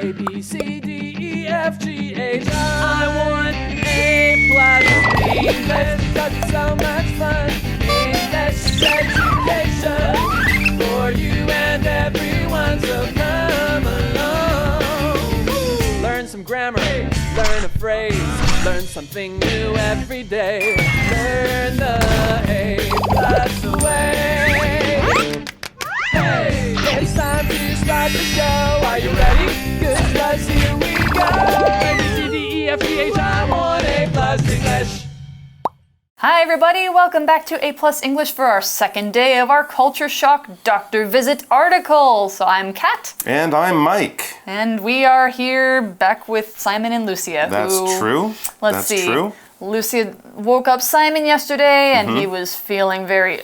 A, B, C, D, E, F, G, H, I want A+ English because it's so much fun. English education for you and everyone, so come along. Learn some grammar, learn a phrase, learn something new every day. Learn the A+ way. Hey, it's time to start the show. Are you ready? Good, 'cause here we go. A, B, C, D, E, F, G, H, I want A+ English. Hi everybody, welcome back to A+ English for our second day of our Culture Shock Doctor Visit article. So I'm Kat. And I'm Mike. And we are here back with Simon and Lucia. That's true. Let's see. True. Lucia woke up Simon yesterday and he was feeling very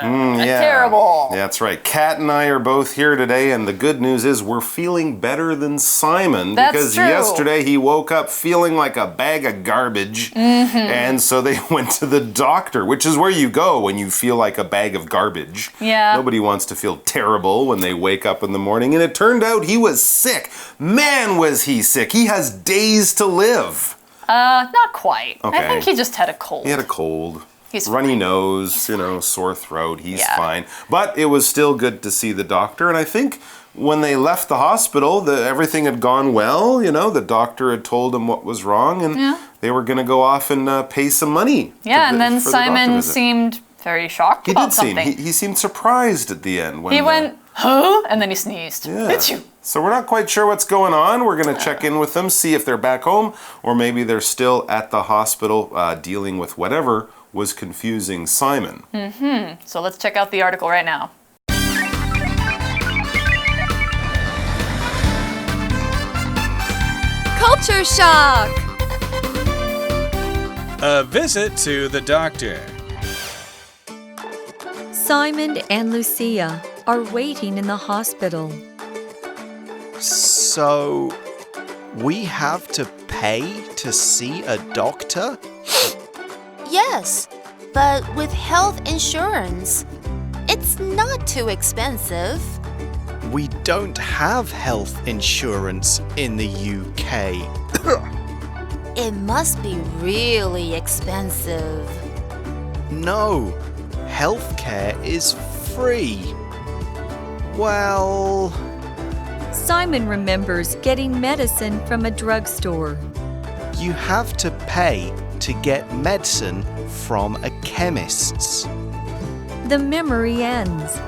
terrible. Yeah, that's right. Kat and I are both here today, and the good news is we're feeling better than Simon. That's because true. Yesterday he woke up feeling like a bag of garbage. And so they went to the doctor, which is where you go when you feel like a bag of garbage. Yeah. Nobody wants to feel terrible when they wake up in the morning, and it turned out he was sick. Man, was he sick. He has days to live. Not quite. Okay. I think he just had a cold. He had a cold. He's runny fine. nose, sore throat. He's fine. But it was still good to see the doctor. And I think when they left the hospital, everything had gone well. The doctor had told him what was wrong, and they were going to go off and pay some money. Yeah, and then Simon seemed very shocked about something. He seemed surprised at the end. When he went, huh? And then he sneezed. Yeah. Achoo. So we're not quite sure what's going on. We're going to check in with them, see if they're back home, or maybe they're still at the hospital dealing with whatever was confusing Simon. So let's check out the article right now. Culture Shock! A visit to the doctor. Simon and Lucia are waiting in the hospital. So, we have to pay to see a doctor? Yes, but with health insurance, it's not too expensive. We don't have health insurance in the UK. It must be really expensive. No, healthcare is free. Well... Simon remembers getting medicine from a drugstore. You have to pay to get medicine from a chemist's. The memory ends.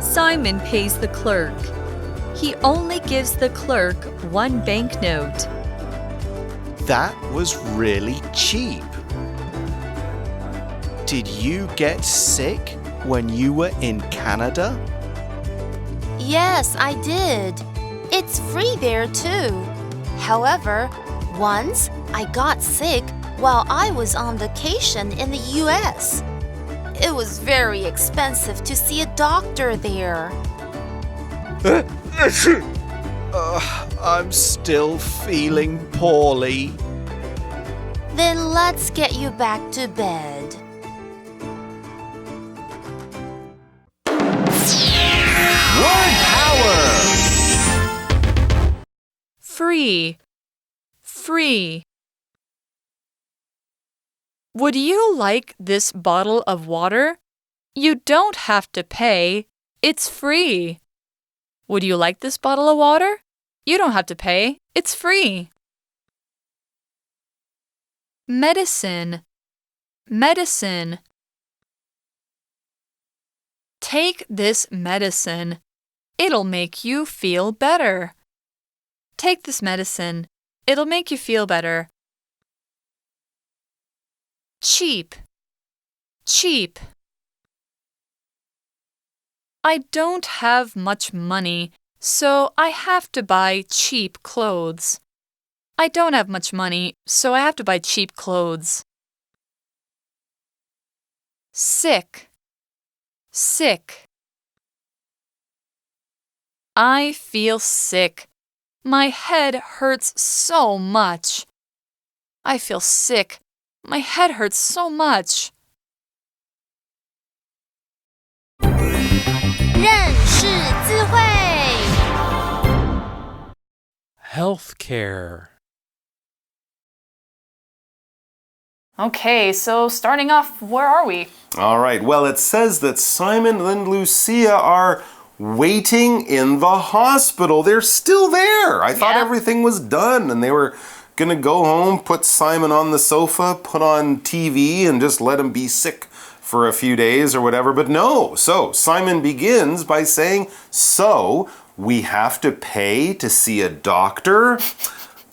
Simon pays the clerk. He only gives the clerk one banknote. That was really cheap. Did you get sick when you were in Canada? Yes, I did. It's free there too. However, once I got sick while I was on vacation in the US. It was very expensive to see a doctor there. I'm still feeling poorly. Then let's get you back to bed. Word power! Free. Free. Would you like this bottle of water? You don't have to pay. It's free. Would you like this bottle of water? You don't have to pay. It's free. Medicine. Medicine. Take this medicine. It'll make you feel better. Take this medicine. It'll make you feel better. Cheap. Cheap. I don't have much money, so I have to buy cheap clothes. I don't have much money, so I have to buy cheap clothes. Sick. Sick. I feel sick. My head hurts so much. I feel sick. My head hurts so much. 认识字汇 healthcare. Okay, so starting off, where are we? All right, well, it says that Simon and Lucia are waiting in the hospital. They're still there. I thought everything was done and they were gonna go home, put Simon on the sofa, put on TV, and just let him be sick for a few days or whatever. But no, so Simon begins by saying, so we have to pay to see a doctor?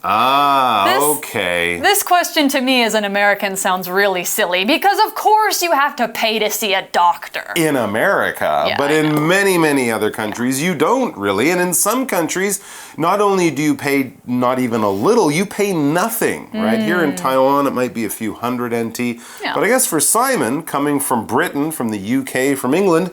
Okay. This question to me as an American sounds really silly because of course you have to pay to see a doctor. In America, but in many, many other countries you don't really. And in some countries, not only do you pay not even a little, you pay nothing, right? Here in Taiwan, it might be a few hundred NT. But I guess for Simon, coming from Britain, from the UK, from England,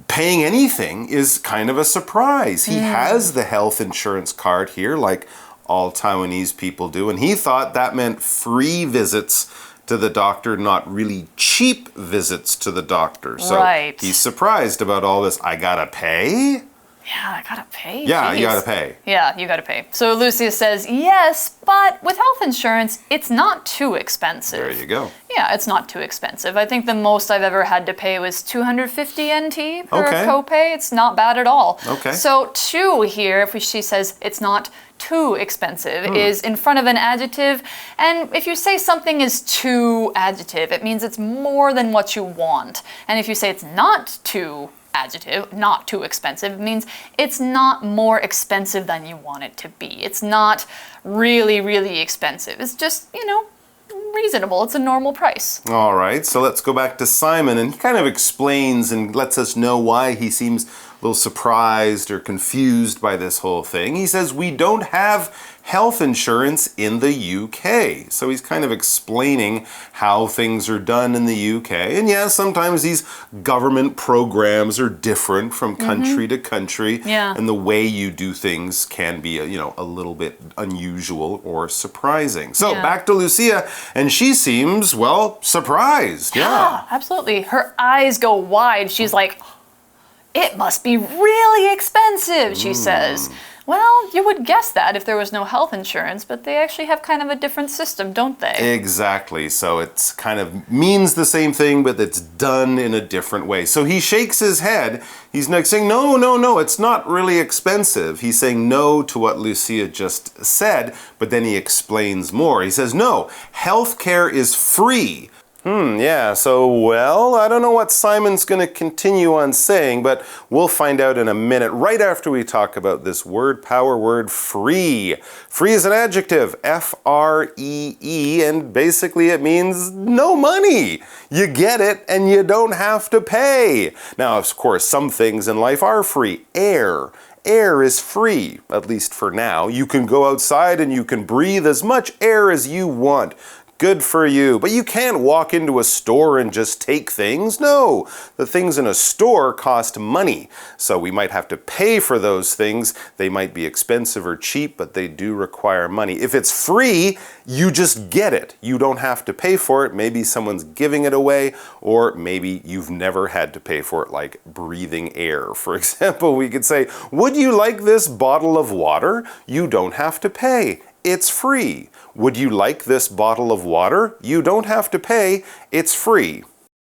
paying anything is kind of a surprise. He has the health insurance card here, like all Taiwanese people do, and he thought that meant free visits to the doctor, not really cheap visits to the doctor. So he's surprised about all this. I gotta pay? Yeah, I gotta pay. Yeah, you gotta pay. Yeah, you gotta pay. So Lucia says, yes, but with health insurance, it's not too expensive. There you go. Yeah, it's not too expensive. I think the most I've ever had to pay was 250 NT for a copay. It's not bad at all. Okay. So too here, if she says it's not too expensive, is in front of an adjective. And if you say something is too adjective, it means it's more than what you want. And if you say it's not too adjective, not too expensive, it means it's not more expensive than you want it to be. It's not really, really expensive. It's just, you know, reasonable. It's a normal price. All right, so let's go back to Simon, and he kind of explains and lets us know why he seems a little surprised or confused by this whole thing. He says, we don't have health insurance in the UK. So he's kind of explaining how things are done in the UK. And yeah, sometimes these government programs are different from country to country. And the way you do things can be, you know, a little bit unusual or surprising. So back to Lucia, and she seems, well, surprised. Yeah, absolutely. Her eyes go wide. She's like, it must be really expensive, she says. Well, you would guess that if there was no health insurance, but they actually have kind of a different system, don't they? Exactly. So it's kind of means the same thing, but it's done in a different way. So he shakes his head. He's not saying, no, it's not really expensive. He's saying no to what Lucia just said, but then he explains more. He says, no, healthcare is free. Yeah, so, well, I don't know what Simon's going to continue on saying, but we'll find out in a minute, right after we talk about this word power word, free. Free is an adjective, F-R-E-E, and basically it means no money. You get it, and you don't have to pay. Now, of course, some things in life are free. Air is free, at least for now. You can go outside and you can breathe as much air as you want. Good for you. But you can't walk into a store and just take things. No, the things in a store cost money. So we might have to pay for those things. They might be expensive or cheap, but they do require money. If it's free, you just get it. You don't have to pay for it. Maybe someone's giving it away, or maybe you've never had to pay for it, like breathing air. For example, we could say, would you like this bottle of water? You don't have to pay. It's free. Would you like this bottle of water? You don't have to pay. It's free.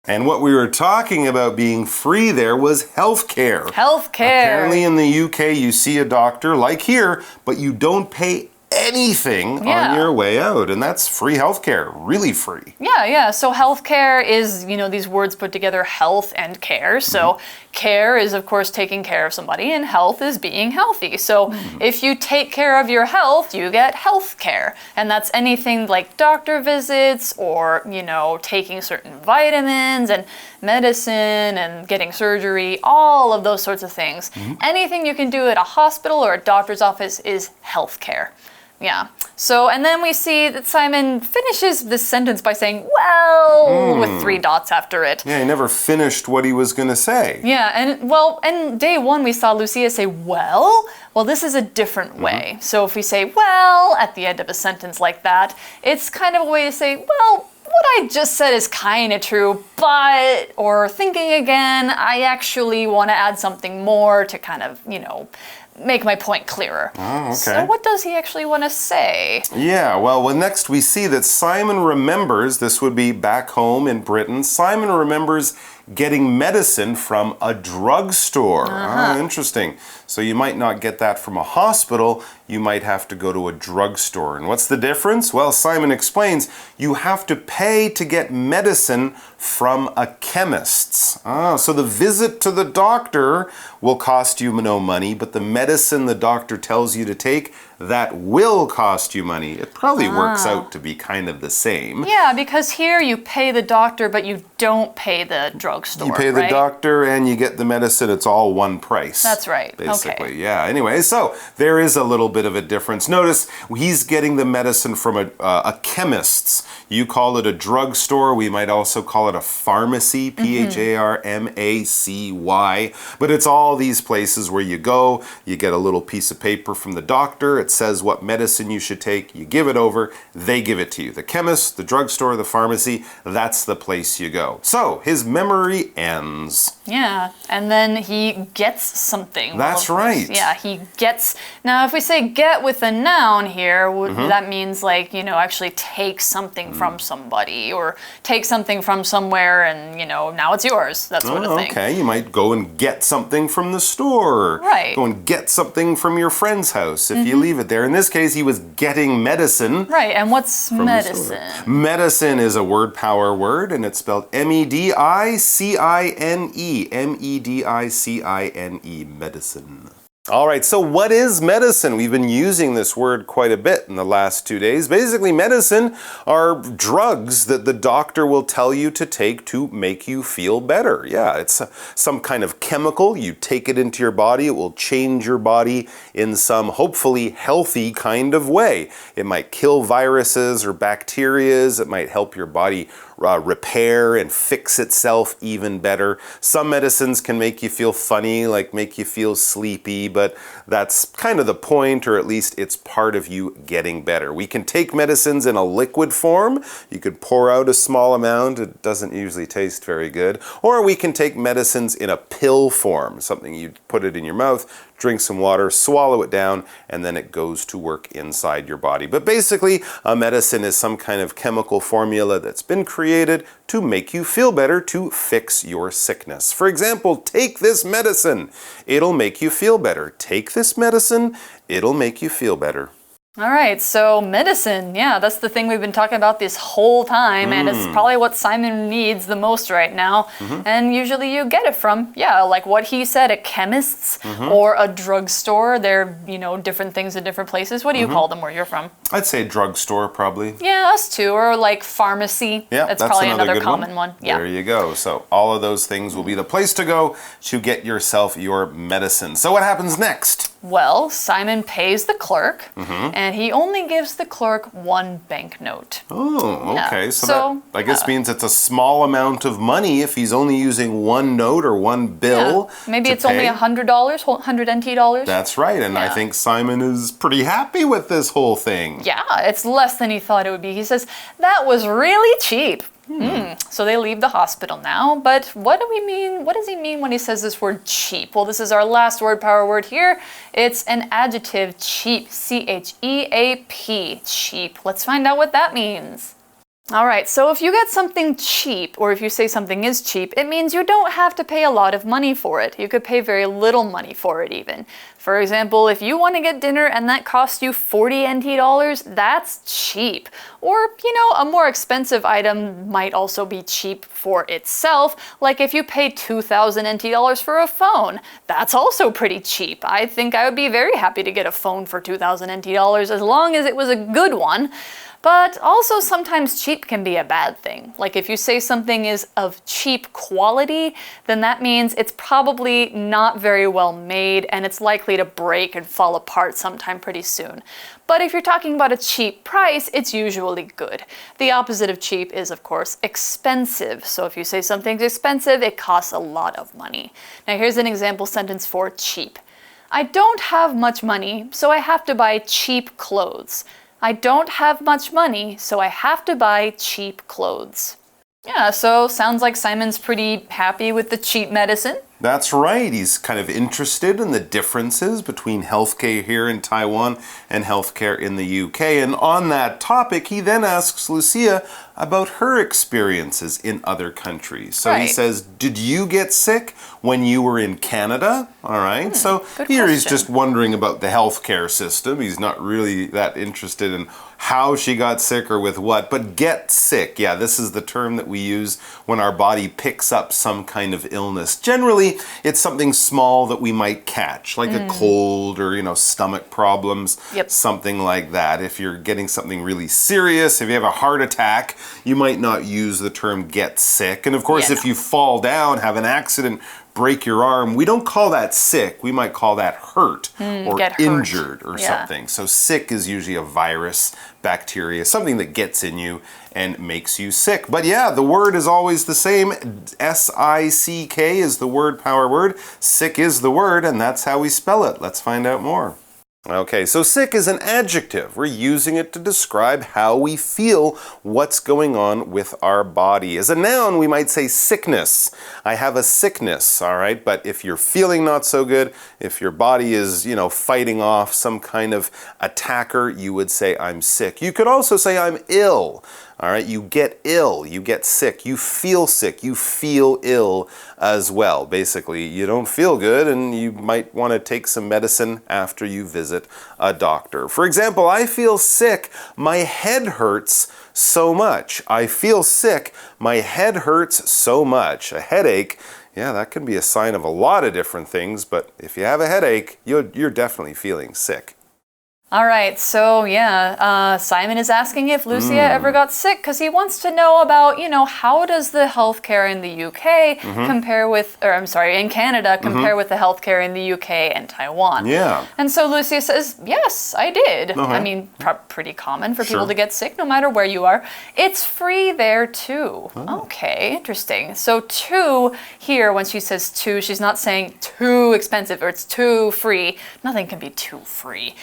And what we were talking about being free there was healthcare. Healthcare. Apparently in the UK you see a doctor like here, but you don't pay anything on your way out, and that's free healthcare, really free. Yeah. So healthcare is, you know, these words put together, health and care. So care is, of course, taking care of somebody, and health is being healthy. So if you take care of your health, you get health care. And that's anything like doctor visits or, you know, taking certain vitamins and medicine and getting surgery, all of those sorts of things. Anything you can do at a hospital or a doctor's office is health care. Yeah. So, and then we see that Simon finishes this sentence by saying, well, with 3 dots after it. Yeah, he never finished what he was going to say. Yeah, and well, in day 1 we saw Lucia say, well, this is a different way. So if we say, well, at the end of a sentence like that, it's kind of a way to say, well, what I just said is kind of true, but, or thinking again, I actually want to add something more to kind of, you know, make my point clearer. Oh, okay. So what does he actually want to say? Yeah, well, next we see that Simon remembers, this would be back home in Britain, Simon remembers getting medicine from a drugstore. Interesting. So you might not get that from a hospital, you might have to go to a drugstore. And what's the difference? Well, Simon explains, you have to pay to get medicine from a chemist's. So the visit to the doctor will cost you no money, but the medicine the doctor tells you to take, that will cost you money. It probably works out to be kind of the same. Yeah, because here you pay the doctor, but you don't pay the drugstore. You pay the doctor and you get the medicine. It's all one price. That's right. Basically, okay. Yeah. Anyway, so there is a little bit of a difference. Notice he's getting the medicine from a chemist's. You call it a drugstore. We might also call it a pharmacy, Pharmacy. But it's all these places where you go, you get a little piece of paper from the doctor. It says what medicine you should take. You give it over, they give it to you. The chemist, the drugstore, the pharmacy, that's the place you go. So his memory ends. Yeah, and then he gets something. That's right. Yeah, he gets. Now, if we say get with a noun here, that means like, actually take something from somebody or take something from somewhere and, now it's yours, that sort of thing. Okay, you might go and get something from the store. Right. Go and get something from your friend's house if you leave it there. In this case, he was getting medicine. Right, and what's medicine? Medicine is a word power word, and it's spelled M-E-D-I-C-I-N-E. M-E-D-I-C-I-N-E, medicine. All right, so what is medicine? We've been using this word quite a bit in the last 2 days. Basically, medicine are drugs that the doctor will tell you to take to make you feel better. Yeah, it's some kind of chemical. You take it into your body. It will change your body in some hopefully healthy kind of way. It might kill viruses or bacterias. It might help your body repair and fix itself even better. Some medicines can make you feel funny, like make you feel sleepy, but that's kind of the point, or at least it's part of you getting better. We can take medicines in a liquid form. You could pour out a small amount. It doesn't usually taste very good. Or we can take medicines in a pill form, something you put it in your mouth, drink some water, swallow it down, and then it goes to work inside your body. But basically, a medicine is some kind of chemical formula that's been created to make you feel better, to fix your sickness. For example, take this medicine. It'll make you feel better. Take this medicine. It'll make you feel better. All right, so medicine, yeah, that's the thing we've been talking about this whole time, and it's probably what Simon needs the most right now. And usually you get it from, like what he said, a chemist's or a drugstore. They're, different things in different places. What do you call them where you're from? I'd say drugstore, probably. Yeah, us too, or like pharmacy. Yeah, that's that's probably another another good common one. Yeah. There you go. So all of those things will be the place to go to get yourself your medicine. So what happens next? Well, Simon pays the clerk, and he only gives the clerk one banknote. Oh, okay. Yeah. So that, I guess, means it's a small amount of money if he's only using one note or one bill. Yeah. Maybe it's pay. only $100, 100 NT dollars. That's right, and I think Simon is pretty happy with this whole thing. Yeah, it's less than he thought it would be. He says, that was really cheap. So they leave the hospital now, but what do we mean? What does he mean when he says this word cheap? Well, this is our last word power word here. It's an adjective, cheap, C-H-E-A-P, cheap. Let's find out what that means. All right, so if you get something cheap, or if you say something is cheap, it means you don't have to pay a lot of money for it. You could pay very little money for it even. For example, if you want to get dinner and that costs you 40 NT dollars, that's cheap. Or, a more expensive item might also be cheap for itself, like if you pay 2,000 NT dollars for a phone. That's also pretty cheap. I think I would be very happy to get a phone for 2,000 NT dollars as long as it was a good one. But also sometimes cheap can be a bad thing. Like if you say something is of cheap quality, then that means it's probably not very well made and it's likely to break and fall apart sometime pretty soon. But if you're talking about a cheap price, it's usually good. The opposite of cheap is, of course, expensive. So if you say something's expensive, it costs a lot of money. Now here's an example sentence for cheap. I don't have much money, so I have to buy cheap clothes. I don't have much money, so I have to buy cheap clothes. Yeah, so sounds like Simon's pretty happy with the cheap medicine. That's right. He's kind of interested in the differences between healthcare here in Taiwan and healthcare in the UK. And on that topic, he then asks Lucia about her experiences in other countries. So he says, did you get sick when you were in Canada? All right. So here he's just wondering about the healthcare system. He's not really that interested in how she got sick or with what, but get sick. Yeah, this is the term that we use when our body picks up some kind of illness. Generally, it's something small that we might catch, like a cold or, stomach problems, something like that. If you're getting something really serious, if you have a heart attack, you might not use the term get sick. And of course, if you fall down, have an accident, break your arm, we don't call that sick. We might call that hurt or injured or something. So sick is usually a virus, bacteria, something that gets in you and makes you sick. But yeah, the word is always the same. S-I-C-K is the power word. Sick is the word, and that's how we spell it. Let's find out more. Okay, so sick is an adjective. We're using it to describe how we feel, what's going on with our body. As a noun, we might say sickness. I have a sickness, all right? But if you're feeling not so good, if your body is, fighting off some kind of attacker, you would say, I'm sick. You could also say, I'm ill. All right, you get ill, you get sick, you feel ill as well. Basically, you don't feel good and you might want to take some medicine after you visit a doctor. For example, I feel sick, my head hurts so much. I feel sick, my head hurts so much. A headache, yeah, that can be a sign of a lot of different things, but if you have a headache, you're definitely feeling sick. All right, so Simon is asking if Lucia ever got sick because he wants to know about, how does the healthcare in the UK compare with, in Canada compare with the healthcare in the UK and Taiwan. Yeah. And so Lucia says, yes, I did. I mean, pretty common for people to get sick no matter where you are. It's free there too. Okay, interesting. So too here, when she says too, she's not saying too expensive or it's too free. Nothing can be too free.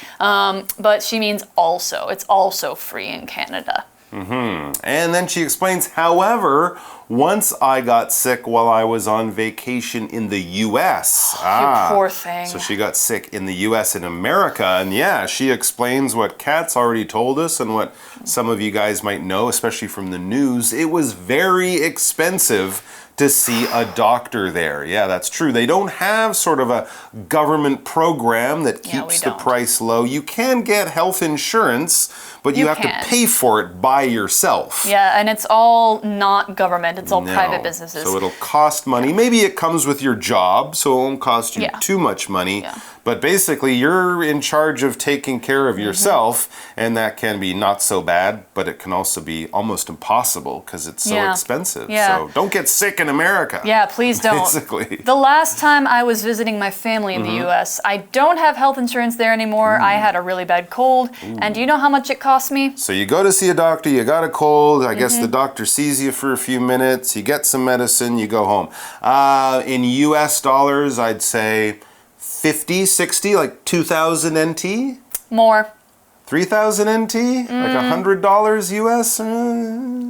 But she means also. It's also free in Canada. And then she explains, however, once I got sick while I was on vacation in the U.S. You poor thing. So she got sick in the U.S. in America. And yeah, she explains what Kat's already told us and what some of you guys might know, especially from the news. It was very expensive to see a doctor there. Yeah, that's true. They don't have sort of a government program that keeps the price low. You can get health insurance, but you have to pay for it by yourself. Yeah, and it's all not government. It's all private businesses. So it'll cost money. Maybe it comes with your job, so it won't cost you too much money. Yeah. But basically, you're in charge of taking care of yourself, and that can be not so bad, but it can also be almost impossible because it's so expensive. So don't get sick in America. Yeah, please don't. Basically. The last time I was visiting my family in the US, I don't have health insurance there anymore. I had a really bad cold. And do you know how much it cost me? So you go to see a doctor, you got a cold, I guess the doctor sees you for a few minutes, you get some medicine, you go home. In US dollars, I'd say 50, 60, like 2,000 NT? More. 3,000 NT? Like $100 US?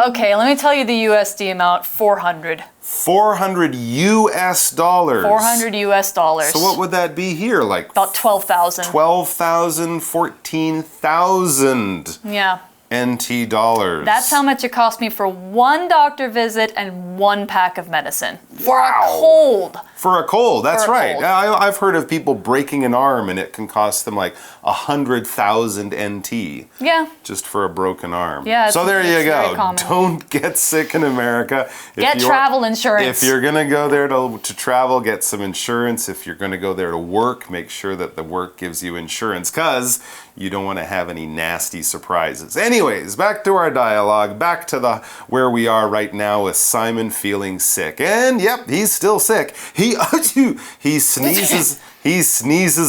Okay, let me tell you the USD amount, 400. 400 US dollars. 400 US dollars. So what would that be here? Like about 12,000. 12,000, 14,000. Yeah. NT dollars. That's how much it cost me for one doctor visit and one pack of medicine. For a cold. For a cold, that's right. I've heard of people breaking an arm and it can cost them like 100,000 NT. Yeah. Just for a broken arm. Yeah. So there you go. Don't get sick in America. Get travel insurance. If you're going to go there to travel, get some insurance. If you're going to go there to work, make sure that the work gives you insurance because you don't want to have any nasty surprises. Anyways, back to our dialogue, back to where we are right now with Simon feeling sick. And yep, he's still sick. He sneezes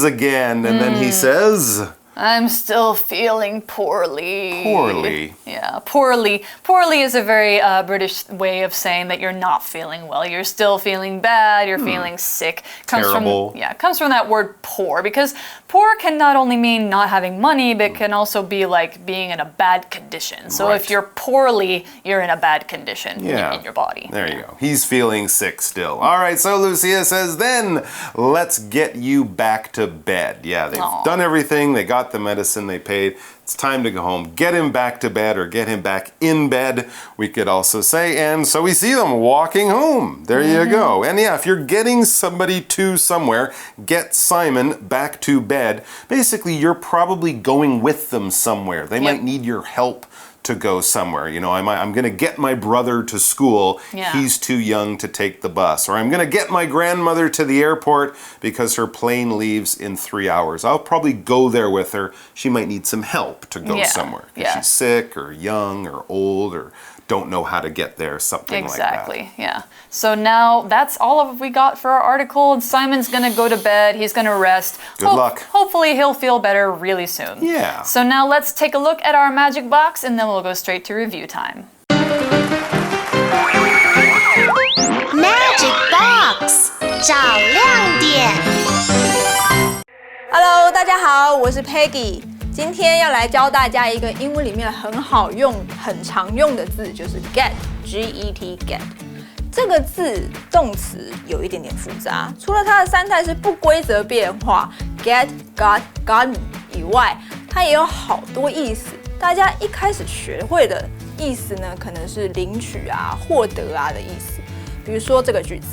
again, and then he says, I'm still feeling poorly. Poorly. Yeah, poorly. Poorly is a very British way of saying that you're not feeling well. You're still feeling bad, you're feeling sick. Terrible. It comes from that word poor, because poor can not only mean not having money, but can also be like being in a bad condition. So if you're poorly, you're in a bad condition in your body. There you go. He's feeling sick still. All right, so Lucia says, then let's get you back to bed. Yeah, they've done everything. They got the medicine, they paid. It's time to go home. Get him back to bed, or get him back in bed, we could also say. And so we see them walking home. There you go. And yeah, if you're getting somebody to somewhere, get Simon back to bed. Basically, you're probably going with them somewhere. They might need your help to go somewhere. You know, I'm going to get my brother to school. He's too young to take the bus. Or I'm going to get my grandmother to the airport because her plane leaves in 3 hours. I'll probably go there with her. She might need some help to go somewhere. She's sick or young or old or don't know how to get there, something like that. Exactly, yeah. So now that's all of we got for our article. And Simon's gonna go to bed, he's gonna rest. Good luck. Hopefully he'll feel better really soon. Yeah. So now let's take a look at our magic box and then we'll go straight to review time. Magic box 找亮点。Hello， 大家好，我是 Peggy。今天要来教大家一个英文里面很好用、很常用的字，就是 get，G-E-T get。这个字动词有一点点复杂，除了它的三态是不规则变化 get、got、gotten 以外，它也有好多意思。大家一开始学会的意思呢，可能是领取啊、获得啊的意思。比如说这个句子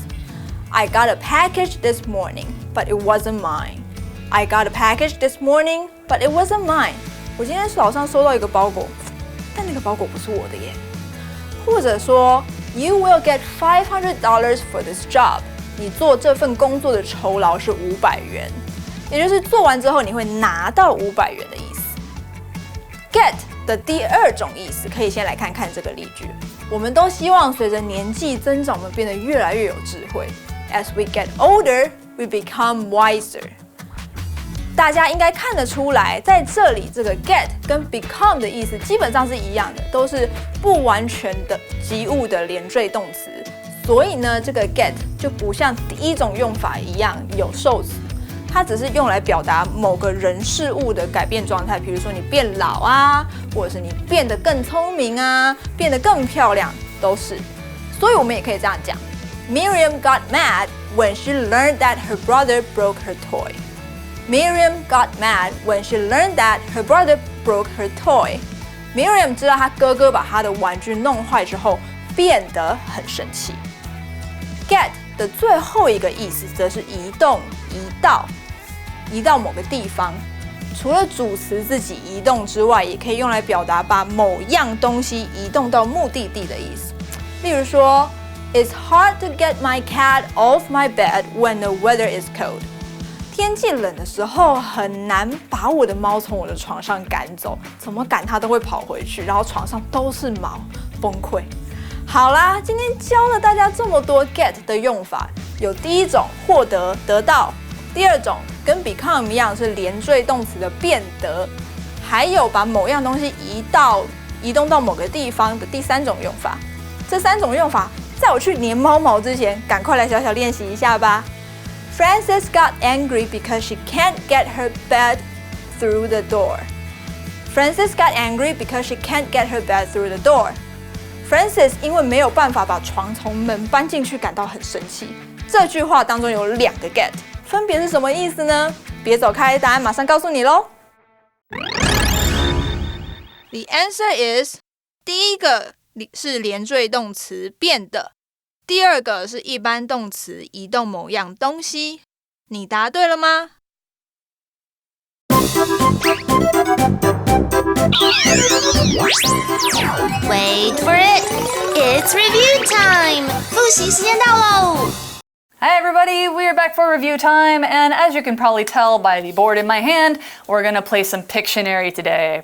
：I got a package this morning, but it wasn't mine.I got a package this morning, but it wasn't mine. 我今天早上收到一个包裹，但那个包裹不是我的耶。或者说 ，You will get $500 for this job. 你做这份工作的酬劳是500元，也就是做完之后你会拿到500元的意思。Get 的第二种意思，可以先来看看这个例句。我们都希望随着年纪增长，我们变得越来越有智慧。As we get older, we become wiser.大家应该看得出来，在这里这个 get 跟 become 的意思基本上是一样的，都是不完全的及物的连缀动词。所以呢，这个 get 就不像第一种用法一样有受词，它只是用来表达某个人事物的改变状态，比如说你变老啊，或者是你变得更聪明啊，变得更漂亮，都是。所以我们也可以这样讲 ：Miriam got mad when she learned that her brother broke her toy.Miriam got mad when she learned that her brother broke her toy. Miriam 知道她哥哥把她的玩具弄坏之后，变得很生气。Get 的最后一个意思则是移动、移到某个地方。除了主词自己移动之外，也可以用来表达把某样东西移动到目的地的意思。例如说 ，It's hard to get my cat off my bed when the weather is cold.天气冷的时候，很难把我的猫从我的床上赶走，怎么赶它都会跑回去，然后床上都是毛，崩溃。好啦，今天教了大家这么多 get 的用法，有第一种获得、得到，第二种跟 become 一样是连缀动词的变得，还有把某样东西移动到某个地方的第三种用法。这三种用法，在我去粘猫毛之前，赶快来小小练习一下吧。Frances got angry because she can't get her bed through the door. Frances got angry because she can't get her bed through the door. Frances 因为没有办法把床从门搬进去感到很生气。这句话当中有两个 get， 分别是什么意思呢？别走开，答案马上告诉你咯。The answer is 第一个是连缀动词变的。第二个是一般动词移动某样东西，你答对了吗？ Wait for it, it's review time. 复习时间到喽。Hi everybody, we are back for review time, and as you can probably tell by the board in my hand, we're gonna play some Pictionary today.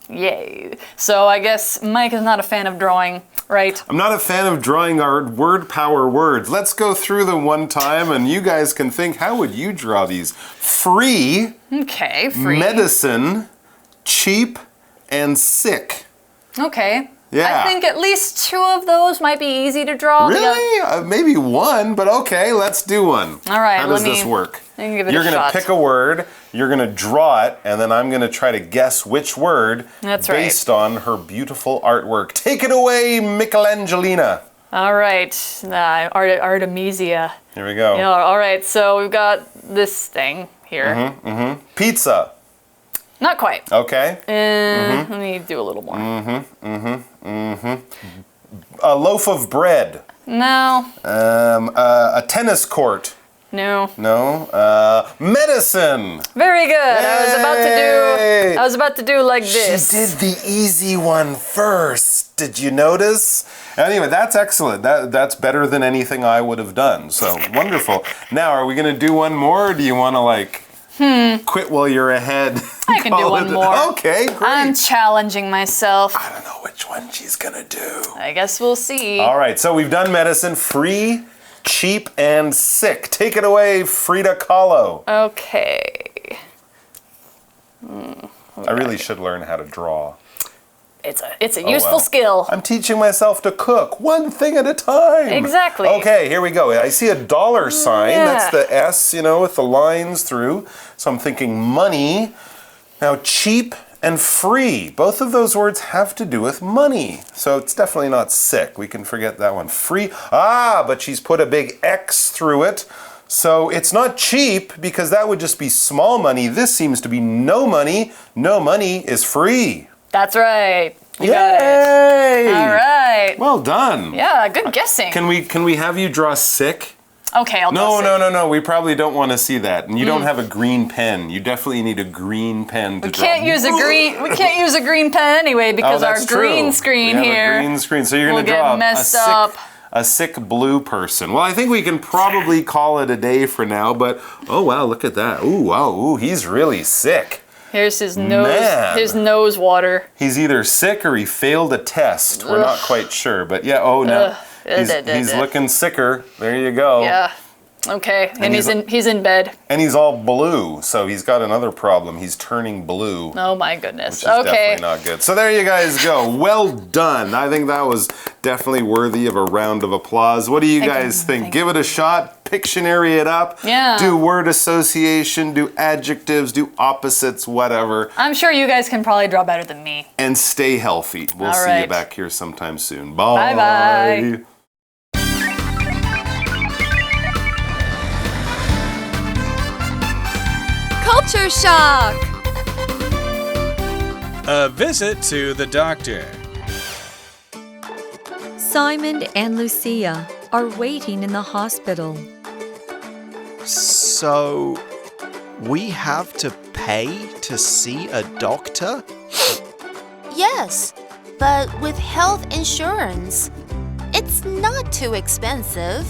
Yay. So I guess Mike is not a fan of drawing. Right. I'm not a fan of drawing our word power words. Let's go through them one time and you guys can think, how would you draw these? Free, Okay, free. medicine, cheap, and sick. Okay. Yeah. I think at least 2 of those might be easy to draw. Really? Maybe 1, but okay, let's do one. All right, How does this work? let me give it You're a gonna shot. pick a word, you're gonna draw it, and then I'm gonna try to guess which word That's right. based on her beautiful artwork. Take it away, Michelangelina. All right. Artemisia. Here we go. Yeah, all right, so we've got this thing here. Pizza. Not quite. Okay. Let me do a little more. A loaf of bread. No. A tennis court. No. No. Medicine. Very good. Yay! I was about to do like this. She did the easy one first. Did you notice? Anyway, that's excellent. That's better than anything I would have done. So wonderful. Now, are we going to do one more, or do you want to quit while you're ahead? I can do one more. Okay, great. I'm challenging myself. I don't know which one she's going to do. I guess we'll see. All right, so we've done medicine, free, cheap, and sick. Take it away, Frida Kahlo. Okay. I really should learn how to draw. It's a useful skill. I'm teaching myself to cook one thing at a time. Exactly. Okay, here we go. I see a dollar sign. Yeah. That's the S, with the lines through. So I'm thinking money. Now, cheap and free. Both of those words have to do with money. So it's definitely not sick. We can forget that one. Free. But she's put a big X through it. So it's not cheap because that would just be small money. This seems to be no money. No money is free. That's right. You Yay! got it. All right. Well done. Yeah, good guessing. Can we have you draw sick? Okay, I'll draw sick. No. We probably don't want to see that. And you don't have a green pen. You definitely need a green pen to draw. We can't use a green pen anyway because our green screen we have here. A green screen. So you're going to will draw get messed up. a sick blue person. Well, I think we can probably call it a day for now, but oh wow, look at that. Ooh, wow. Ooh, he's really sick. Here's his nose. Man. His nose water. He's either sick or he failed a test. We're not quite sure, but yeah. Oh no, he's looking sicker. There you go. Yeah. Okay. And he's in bed. And he's all blue, so he's got another problem. He's turning blue. Oh my goodness. Which is definitely not good. So there you guys go. Well done. I think that was definitely worthy of a round of applause. What do you guys think? Give it a shot. Pictionary it up. Yeah. Do word association, do adjectives, do opposites, whatever. I'm sure you guys can probably draw better than me. And stay healthy. We'll All see right. you back here sometime soon. Bye. Bye-bye. Culture shock! A visit to the doctor. Simon and Lucia are waiting in the hospital. So, we have to pay to see a doctor? Yes, but with health insurance. It's not too expensive.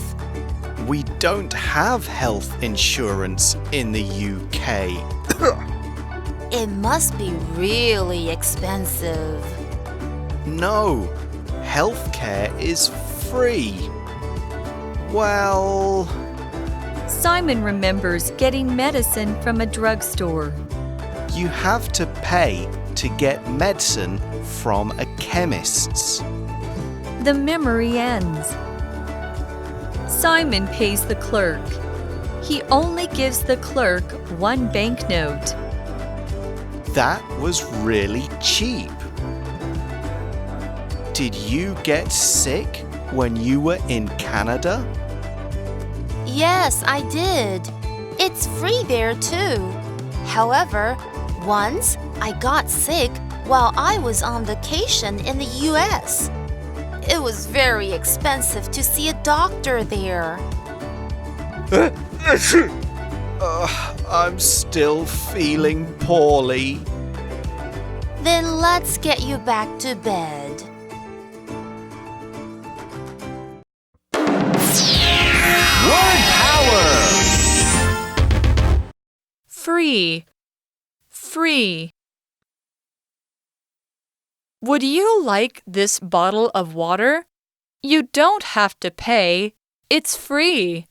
We don't have health insurance in the UK. It must be really expensive. No, healthcare is free. Well, Simon remembers getting medicine from a drugstore. you have to pay to get medicine from a chemist's. The memory ends. Simon pays the clerk. He only gives the clerk one banknote. That was really cheap. Did you get sick when you were in Canada? Yes, I did. It's free there too. However, once I got sick while I was on vacation in the US. It was very expensive to see a doctor there. I'm still feeling poorly. Then let's get you back to bed. Word power! Free. Free. Would you like this bottle of water? You don't have to pay. It's free.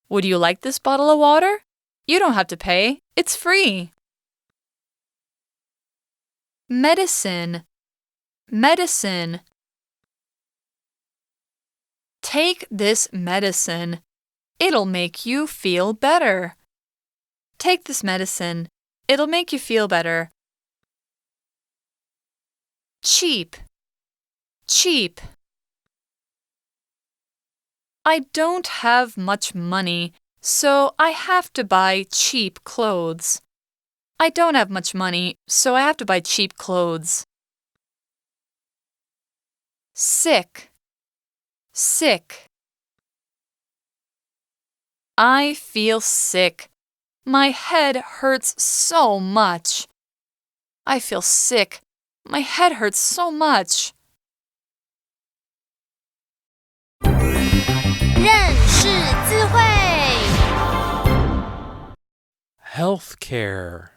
Would you like this bottle of water? You don't have to pay. It's free. Medicine. Medicine. Take this medicine. It'll make you feel better. Take this medicine. It'll make you feel better. Cheap. Cheap. I don't have much money, so I have to buy cheap clothes. I don't have much money, so I have to buy cheap clothes. Sick. Sick. I feel sick. My head hurts so much. I feel sick. My head hurts so much. 认识字汇。 Healthcare.